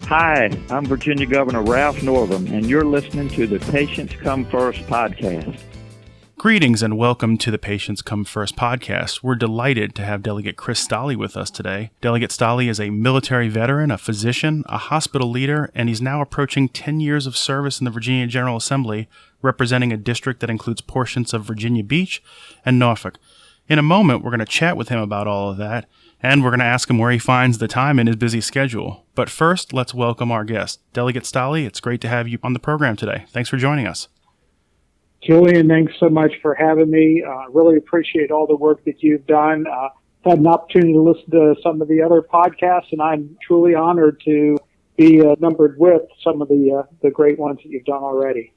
Hi, I'm Virginia Governor Ralph Northam, and you're listening to the Patients Come First podcast. Greetings and welcome to the Patients Come First podcast. We're delighted to have Delegate Chris Stolle with us today. Delegate Stolle is a military veteran, a physician, a hospital leader, and he's now approaching 10 years of service in the Virginia General Assembly, representing a district that includes portions of Virginia Beach and Norfolk. In a moment, we're going to chat with him about all of that, and we're going to ask him where he finds the time in his busy schedule. But first, let's welcome our guest. Delegate Stolle, it's great to have you on the program today. Thanks for joining us. Julian, thanks so much for having me. Really appreciate all the work that you've done. Had an opportunity to listen to some of the other podcasts, and I'm truly honored to be numbered with some of the great ones that you've done already.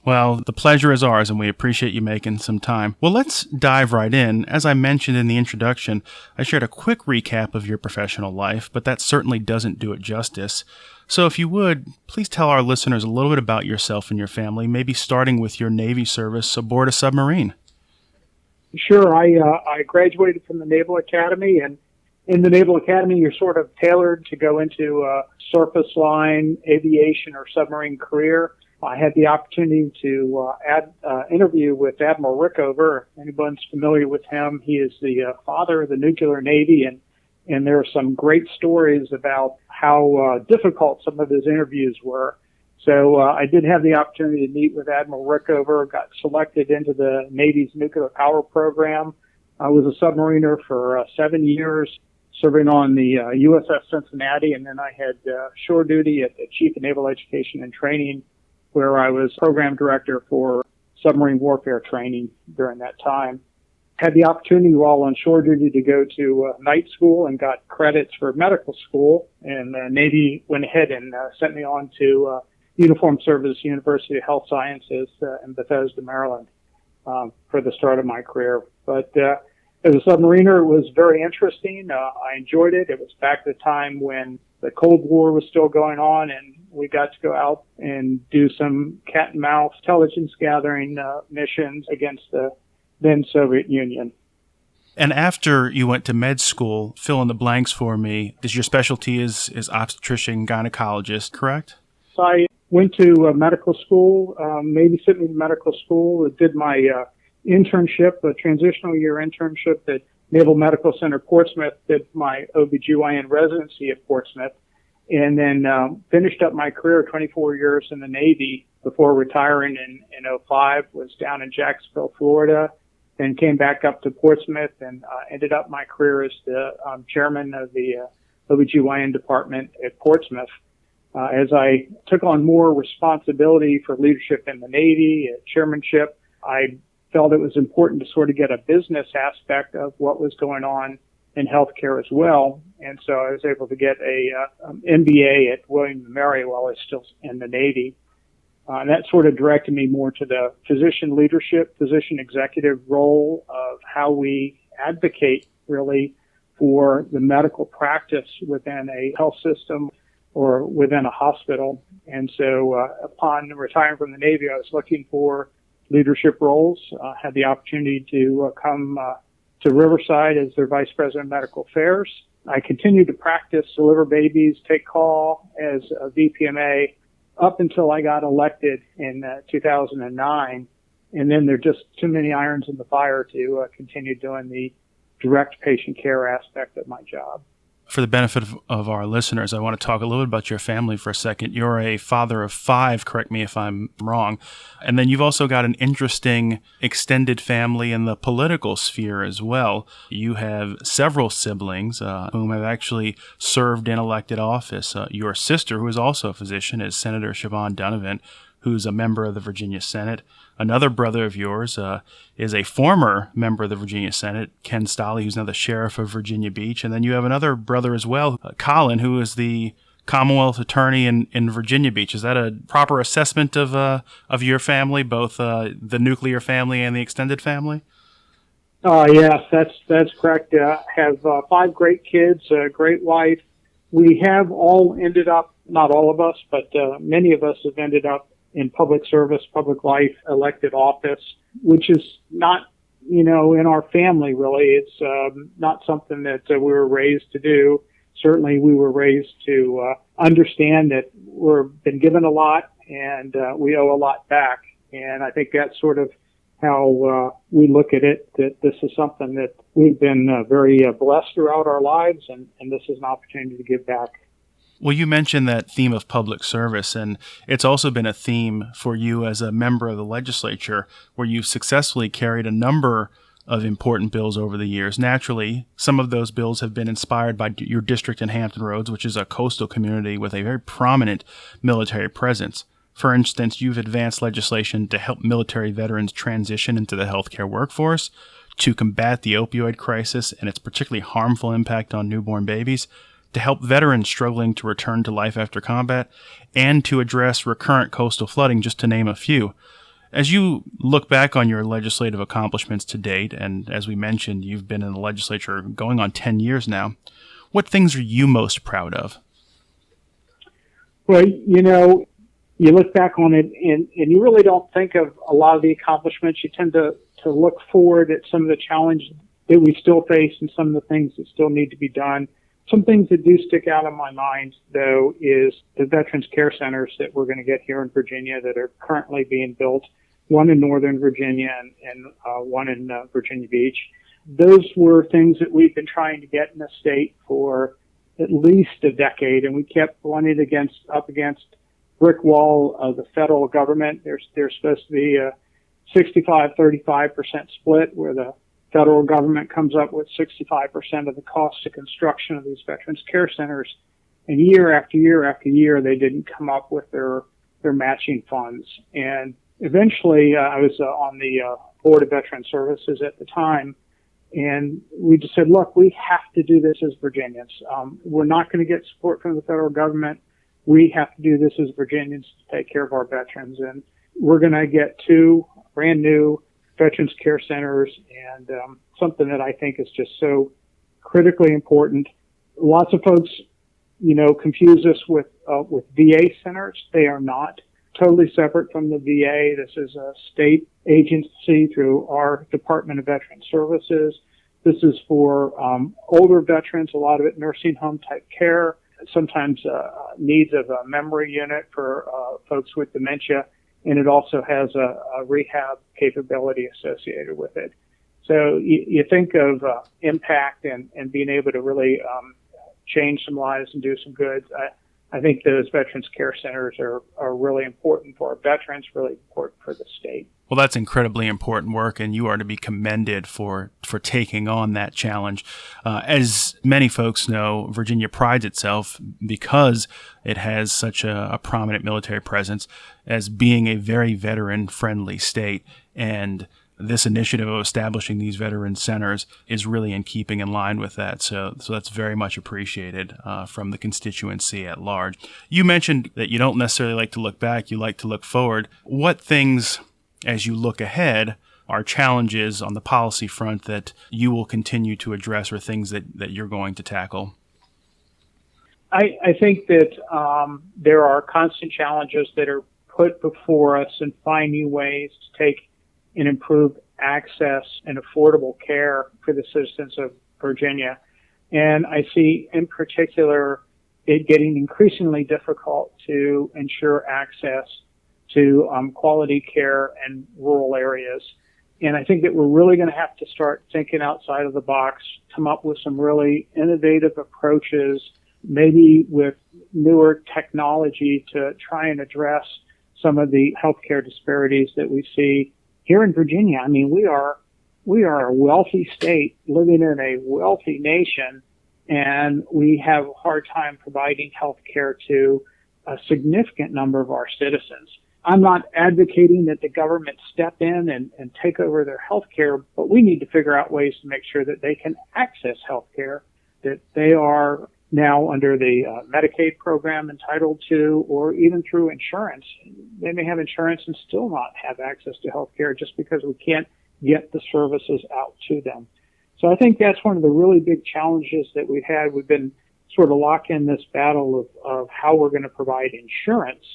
Well, the pleasure is ours, and we appreciate you making some time. Well, let's dive right in. As I mentioned in the introduction, I shared a quick recap of your professional life, but that certainly doesn't do it justice. So if you would, please tell our listeners a little bit about yourself and your family, maybe starting with your Navy service aboard a submarine. Sure. I graduated from the Naval Academy, and in the Naval Academy, you're sort of tailored to go into a surface line, aviation, or submarine career. I had the opportunity to interview with Admiral Rickover. If anyone's familiar with him, he is the father of the nuclear Navy, and there are some great stories about how difficult some of his interviews were. So I did have the opportunity to meet with Admiral Rickover, got selected into the Navy's nuclear power program. I was a submariner for 7 years, serving on the USS Cincinnati, and then I had shore duty at the Chief of Naval Education and Training, where I was program director for submarine warfare training during that time. Had the opportunity while on shore duty to go to night school and got credits for medical school, and the Navy went ahead and sent me on to Uniformed Service University of Health Sciences in Bethesda, Maryland, for the start of my career. But as a submariner, it was very interesting. I enjoyed it. It was back at the time when the Cold War was still going on, and we got to go out and do some cat and mouse intelligence gathering missions against the then Soviet Union. And after you went to med school, fill in the blanks for me, your specialty is obstetrician gynecologist, correct? So I went to medical school, Navy sent me to medical school. I did my internship, a transitional year internship at Naval Medical Center Portsmouth, did my OBGYN residency at Portsmouth, and then finished up my career 24 years in the Navy before retiring in 2005, was down in Jacksonville, Florida, then came back up to Portsmouth and ended up my career as the chairman of the OBGYN department at Portsmouth. As I took on more responsibility for leadership in the Navy, chairmanship, I felt it was important to sort of get a business aspect of what was going on in healthcare as well. And so I was able to get a MBA at William & Mary while I was still in the Navy. And that sort of directed me more to the physician leadership, physician executive role of how we advocate really for the medical practice within a health system or within a hospital. And so upon retiring from the Navy, I was looking for leadership roles. Had the opportunity to come to Riverside as their Vice President of Medical Affairs. I continued to practice, deliver babies, take call as a VPMA up until I got elected in 2009. And then there are just too many irons in the fire to continue doing the direct patient care aspect of my job. For the benefit of our listeners, I want to talk a little bit about your family for a second. You're a father of 5, correct me if I'm wrong. And then you've also got an interesting extended family in the political sphere as well. You have several siblings whom have actually served in elected office. Your sister, who is also a physician, is Senator Siobhan Donovan, who's a member of the Virginia Senate. Another brother of yours is a former member of the Virginia Senate, Ken Stolle, who's now the sheriff of Virginia Beach. And then you have another brother as well, Colin, who is the Commonwealth attorney in Virginia Beach. Is that a proper assessment of your family, both the nuclear family and the extended family? Yes, that's correct. I have 5 great kids, a great wife. We have all ended up, not all of us, but many of us have ended up in public service, public life, elected office, which is not, in our family really. It's not something that we were raised to do. certainly we were raised to understand that we've been given a lot and we owe a lot back. And I think that's sort of how we look at it, that this is something that we've been very blessed throughout our lives, and this is an opportunity to give back. Well, you mentioned that theme of public service, and it's also been a theme for you as a member of the legislature, where you've successfully carried a number of important bills over the years. Naturally, some of those bills have been inspired by your district in Hampton Roads, which is a coastal community with a very prominent military presence. For instance, you've advanced legislation to help military veterans transition into the healthcare workforce, to combat the opioid crisis and its particularly harmful impact on newborn babies, to help veterans struggling to return to life after combat, and to address recurrent coastal flooding, just to name a few. As you look back on your legislative accomplishments to date, and as we mentioned, you've been in the legislature going on 10 years now, what things are you most proud of? Well, you look back on it and you really don't think of a lot of the accomplishments. You tend to look forward at some of the challenges that we still face and some of the things that still need to be done. Some things that do stick out in my mind, though, is the Veterans Care Centers that we're going to get here in Virginia that are currently being built, one in Northern Virginia and one in Virginia Beach. Those were things that we've been trying to get in the state for at least a decade, and we kept running up against brick wall of the federal government. There's supposed to be a 65-35% split where the federal government comes up with 65% of the cost of construction of these Veterans Care Centers. And year after year after year, they didn't come up with their matching funds. And eventually, I was on the Board of Veteran Services at the time, and we just said, look, we have to do this as Virginians. We're not going to get support from the federal government. We have to do this as Virginians to take care of our veterans. And we're going to get 2 brand new Veterans Care Centers, and something that I think is just so critically important. Lots of folks, confuse us with VA centers. They are not totally separate from the VA. This is a state agency through our Department of Veteran Services. This is for older veterans, a lot of it nursing home type care, sometimes needs of a memory unit for folks with dementia. And it also has a rehab capability associated with it. So you think of impact and being able to really change some lives and do some good. I think those Veterans Care Centers are really important for our veterans, really important for the state. Well, that's incredibly important work, and you are to be commended for taking on that challenge. As many folks know, Virginia prides itself, because it has such a prominent military presence, as being a very veteran-friendly state. And this initiative of establishing these veteran centers is really in keeping in line with that. So that's very much appreciated from the constituency at large. You mentioned that you don't necessarily like to look back, you like to look forward. What things, as you look ahead, are challenges on the policy front that you will continue to address, or things that you're going to tackle? I think that there are constant challenges that are put before us, and find new ways to take and improve access and affordable care for the citizens of Virginia. And I see in particular it getting increasingly difficult to ensure access to quality care in rural areas. And I think that we're really going to have to start thinking outside of the box, come up with some really innovative approaches, maybe with newer technology to try and address some of the healthcare disparities that we see here in Virginia. I mean, we are a wealthy state living in a wealthy nation, and we have a hard time providing health care to a significant number of our citizens. I'm not advocating that the government step in and take over their health care, but we need to figure out ways to make sure that they can access health care, that they are now under the Medicaid program entitled to, or even through insurance. They may have insurance and still not have access to health care just because we can't get the services out to them. So I think that's one of the really big challenges that we've had. We've been sort of locked in this battle of how we're going to provide insurance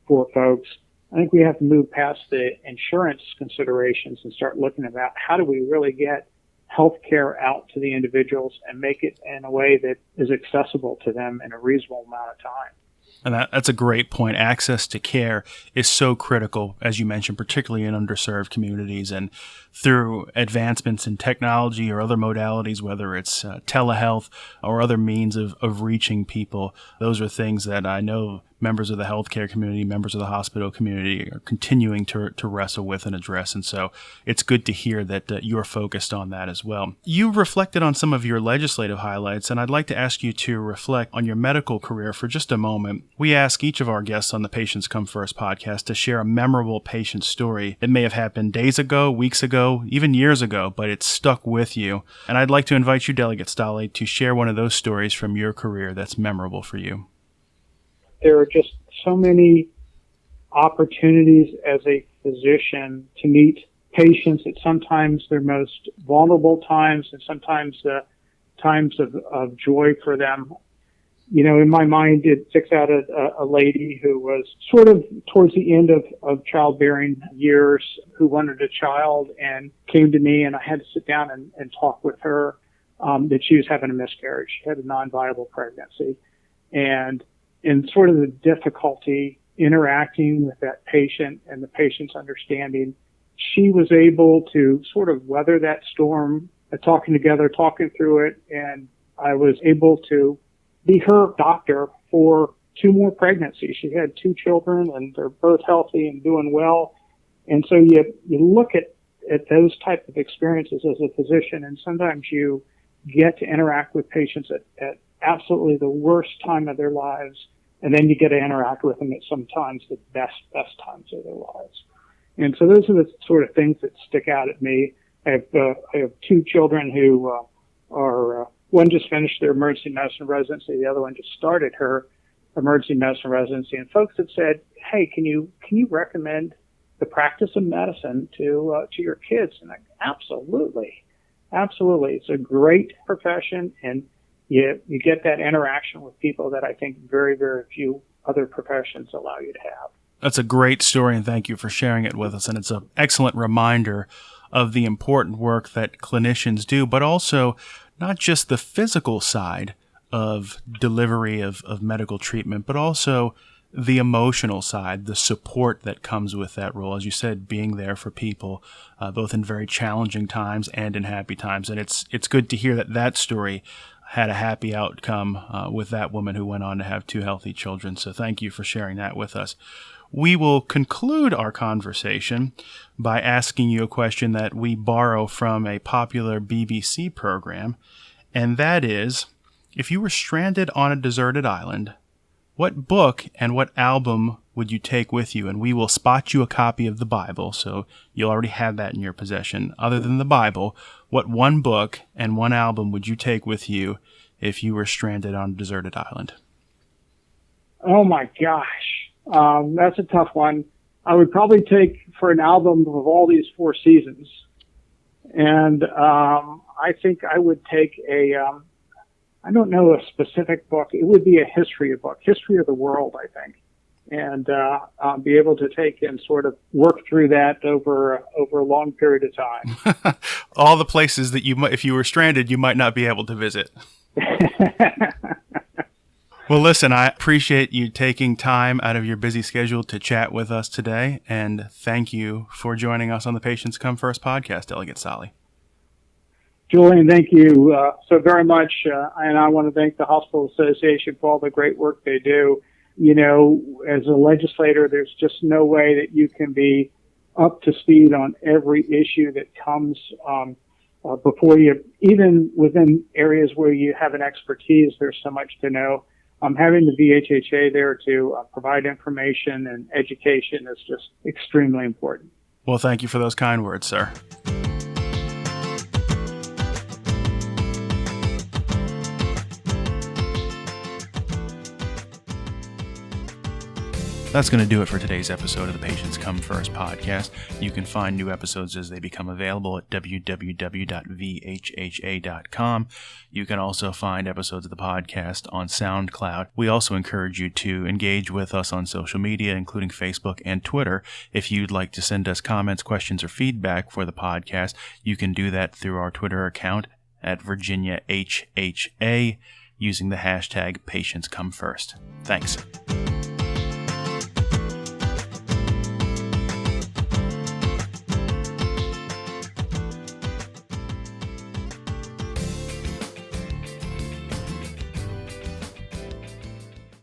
for folks. I think we have to move past the insurance considerations and start looking about how do we really get healthcare out to the individuals and make it in a way that is accessible to them in a reasonable amount of time. And that's a great point. Access to care is so critical, as you mentioned, particularly in underserved communities. And through advancements in technology or other modalities, whether it's telehealth or other means of reaching people, those are things that I know members of the healthcare community, members of the hospital community are continuing to wrestle with and address. And so it's good to hear that you're focused on that as well. You reflected on some of your legislative highlights, and I'd like to ask you to reflect on your medical career for just a moment. We ask each of our guests on the Patients Come First podcast to share a memorable patient story. It may have happened days ago, weeks ago, even years ago, but it's stuck with you. And I'd like to invite you, Delegate Stolle, to share one of those stories from your career that's memorable for you. There are just so many opportunities as a physician to meet patients at sometimes their most vulnerable times and sometimes times of joy for them. You know, in my mind, it sticks out a lady who was sort of towards the end of childbearing years who wanted a child and came to me, and I had to sit down and talk with her that she was having a miscarriage. She had a non-viable pregnancy. And in sort of the difficulty interacting with that patient and the patient's understanding, she was able to sort of weather that storm, talking through it, and I was able to be her doctor for 2 more pregnancies. She had 2 children, and they're both healthy and doing well. And so you look at those type of experiences as a physician, and sometimes you get to interact with patients at absolutely the worst time of their lives, and then you get to interact with them at sometimes the best times of their lives. And so those are the sort of things that stick out at me. I have 2 children who are one just finished their emergency medicine residency, the other one just started her emergency medicine residency, and folks have said, "Hey, can you recommend the practice of medicine to your kids?" And absolutely. It's a great profession, and you get that interaction with people that I think very, very few other professions allow you to have. That's a great story, and thank you for sharing it with us. And it's an excellent reminder of the important work that clinicians do, but also not just the physical side of delivery of medical treatment, but also the emotional side, the support that comes with that role. As you said, being there for people, both in very challenging times and in happy times. And it's good to hear that story had a happy outcome with that woman who went on to have 2 healthy children. So thank you for sharing that with us. We will conclude our conversation by asking you a question that we borrow from a popular BBC program, and that is, if you were stranded on a deserted island, what book and what album would you take with you? And we will spot you a copy of the Bible, so you'll already have that in your possession. Other than the Bible, what one book and one album would you take with you if you were stranded on a deserted island? Oh my gosh. That's a tough one. I would probably take for an album of all these 4 seasons. And I think I would take I don't know a specific book. It would be a history book, history of the world, I think. And be able to take and sort of work through that over a long period of time. All the places that if you were stranded, you might not be able to visit. Well, listen, I appreciate you taking time out of your busy schedule to chat with us today, and thank you for joining us on the Patients Come First podcast, Delegate Stolle. Julian, thank you so very much, and I want to thank the Hospital Association for all the great work they do. You know, as a legislator, there's just no way that you can be up to speed on every issue that comes before you. Even within areas where you have an expertise, there's so much to know. Having the VHHA there to provide information and education is just extremely important. Well, thank you for those kind words, sir. That's going to do it for today's episode of the Patients Come First podcast. You can find new episodes as they become available at www.vhha.com. You can also find episodes of the podcast on SoundCloud. We also encourage you to engage with us on social media, including Facebook and Twitter. If you'd like to send us comments, questions, or feedback for the podcast, you can do that through our Twitter account at Virginia HHA using the hashtag PatientsComeFirst. Thanks.